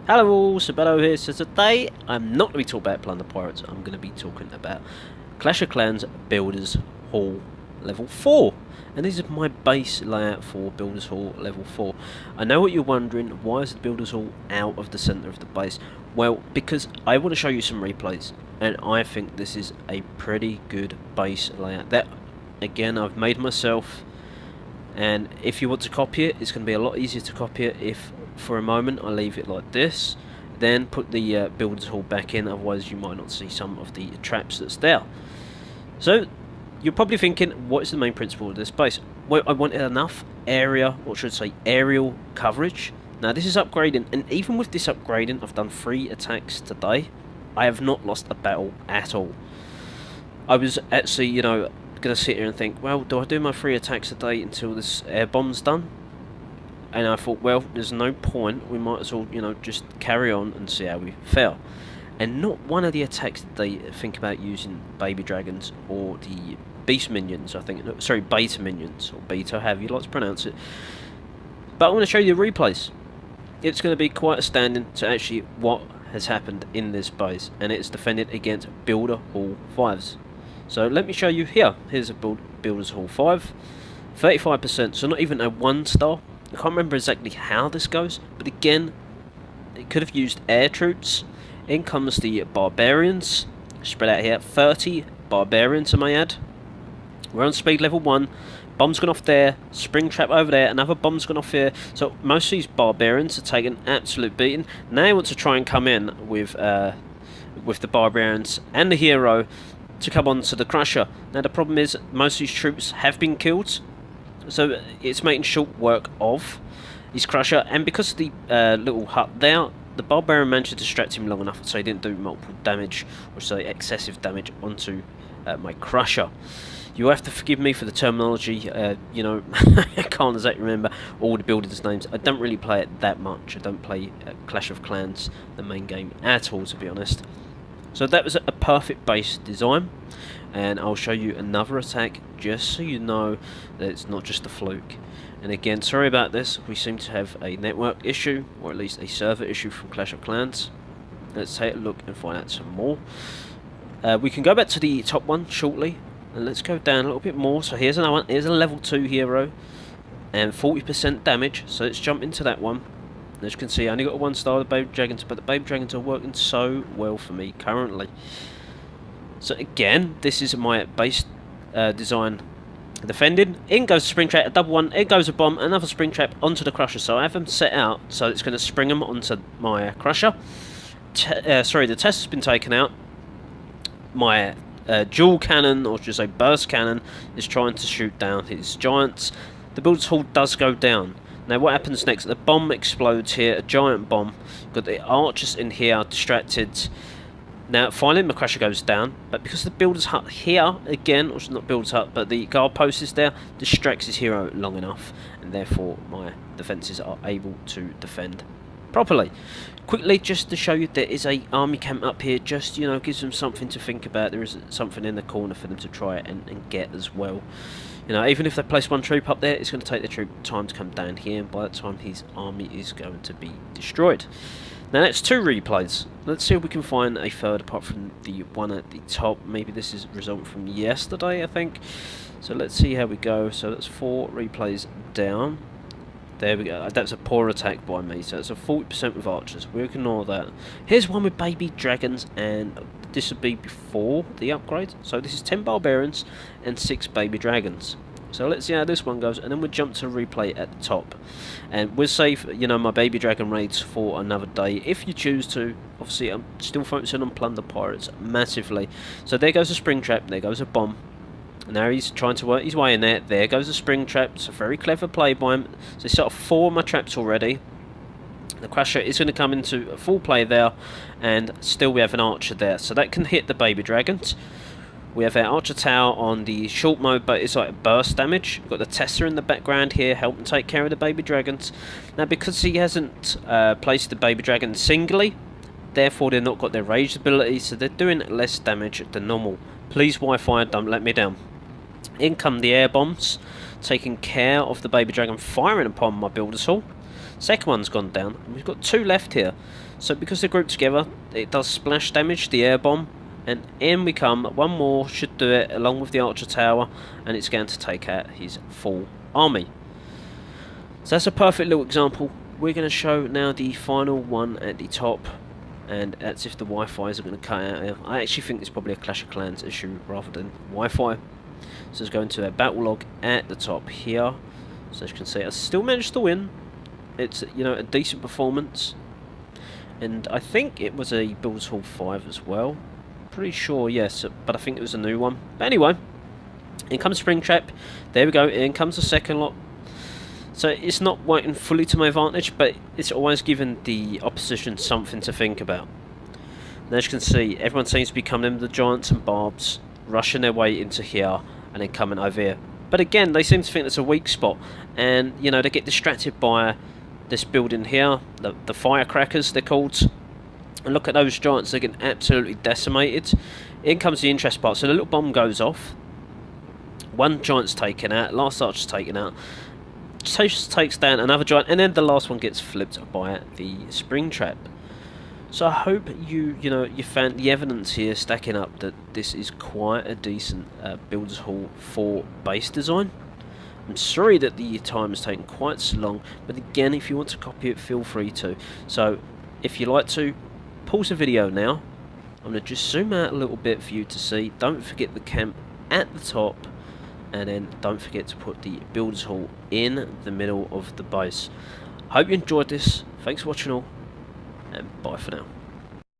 Hello all, Sabello here. So today I'm not going to be talking about Plunder Pirates, I'm going to be talking about Clash of Clans Builders Hall Level 4. And this is my base layout for Builders Hall Level 4. I know what you're wondering, why is the Builders Hall out of the centre of the base? Well, because I want to show you some replays, and I think this is a pretty good base layout. That, again, I've made myself, and if you want to copy it, it's going to be a lot easier to copy it if for a moment I leave it like this, then put the builders hall back in, otherwise you might not see some of the traps that's there. So you're probably thinking, what is the main principle of this base? Well, I wanted enough area, or should I say aerial coverage. Now this is upgrading, and even with this upgrading, I've done 3 attacks today. I have not lost a battle at all. I was actually, going to sit here and think, well, do I do my 3 attacks a day until this air bomb's done? And I thought, well, there's no point, we might as well, just carry on and see how we fare. And not one of the attacks did they think about using baby dragons or the beast minions, I think, no, sorry, beta minions, or beta, however you like to pronounce it. But I'm going to show you the replays. It's going to be quite astounding to actually what has happened in this base, and it's defended against Builder Hall 5s. So let me show you here. Here's a Builders Hall 5, 35%, so not even a 1 star. I can't remember exactly how this goes, but again, it could have used air troops. In comes the barbarians, spread out here, 30 barbarians I may add. We're on speed level 1, bomb's gone off there, spring trap over there, another bomb's gone off here. So most of these barbarians are taking absolute beating. Now they want to try and come in with the barbarians and the hero to come on to the crusher. Now the problem is, most of these troops have been killed, so it's making short work of his crusher, and because of the little hut there, the barbarian managed to distract him long enough so he didn't do multiple damage, or say excessive damage, onto my crusher. You have to forgive me for the terminology, I can't exactly remember all the builders' names. I don't really play it that much. I don't play Clash of Clans, the main game, at all, to be honest. So that was a perfect base design, and I'll show you another attack just so you know that it's not just a fluke. And again, sorry about this, we seem to have a network issue, or at least a server issue from Clash of Clans. Let's take a look and find out some more. We can go back to the top one shortly, and let's go down a little bit more. So here's another one, here's a level 2 hero, and 40% damage, so let's jump into that one. As you can see, I only got a 1 star with the baby dragons, but the baby dragons are working so well for me currently. So again, this is my base design defended. In goes a spring trap, a double one, in goes a bomb, another spring trap onto the crusher. So I have them set out, so it's going to spring them onto my crusher. Sorry, the test has been taken out. My dual cannon, or should I say burst cannon, is trying to shoot down his giants. The builder's hall does go down. Now what happens next? The bomb explodes here, a giant bomb. Got the archers in here distracted. Now finally my crusher goes down, but because the builder's hut here, again, or not builder's hut, but the guard post is there, distracts his hero long enough, and therefore my defences are able to defend properly. Quickly, just to show you, there is a army camp up here, just, gives them something to think about. There is something in the corner for them to try and get as well. Even if they place 1 troop up there, it's going to take the troop time to come down here, and by that time his army is going to be destroyed. Now that's 2 replays. Let's see if we can find a third apart from the one at the top. Maybe this is resulting from yesterday, I think. So let's see how we go. So that's 4 replays down. There we go. That's a poor attack by me. So it's a 40% with archers. We ignore that. Here's one with baby dragons, and this would be before the upgrade. So this is 10 barbarians and 6 baby dragons. So let's see how this one goes, and then we'll jump to replay at the top. And we'll save, my baby dragon raids for another day, if you choose to. Obviously, I'm still focusing on Plunder Pirates massively. So there goes a spring trap, there goes a bomb. Now he's trying to work his way in there. There goes a spring trap. It's a very clever play by him. So he's set off 4 of my traps already. The crusher is going to come into a full play there, and still we have an archer there. So that can hit the baby dragons. We have our archer tower on the short mode, but it's like burst damage. We've got the Tessa in the background here, helping take care of the baby dragons. Now because he hasn't placed the baby dragon singly, therefore they've not got their rage ability, so they're doing less damage than normal. Please Wi-Fi, don't let me down. In come the air bombs, taking care of the baby dragon firing upon my builder's hall. Second one's gone down, and we've got 2 left here. So because they're grouped together, it does splash damage, the air bomb, and in we come. One more should do it, along with the archer tower, and it's going to take out his full army. So that's a perfect little example. We're going to show now the final one at the top, and that's if the Wi-Fi's are going to cut out here. I actually think it's probably a Clash of Clans issue rather than Wi-Fi. So let's go into a battle log at the top here. So as you can see, I still managed to win. It's, you know, a decent performance, and I think it was a Builders Hall 5 as well. Pretty sure, yes, but I think it was a new one. But anyway, in comes Springtrap. There we go. In comes the second lot. So it's not working fully to my advantage, but it's always given the opposition something to think about. And as you can see, everyone seems to be coming in with the giants and barbs, rushing their way into here, and then coming over here. But again, they seem to think it's a weak spot, and you know, they get distracted by this building here, the firecrackers they're called. And look at those giants, they're getting absolutely decimated. In comes the interest part. So the little bomb goes off. One giant's taken out, last archer's taken out. Takes down another giant, and then the last one gets flipped by the Springtrap. So I hope you found the evidence here stacking up that this is quite a decent Builders Hall 4 base design. I'm sorry that the time has taken quite so long, but again, if you want to copy it, feel free to. So if you like to, pause the video now. I'm going to just zoom out a little bit for you to see. Don't forget the camp at the top, and then don't forget to put the Builders Hall in the middle of the base. Hope you enjoyed this. Thanks for watching all, and bye for now.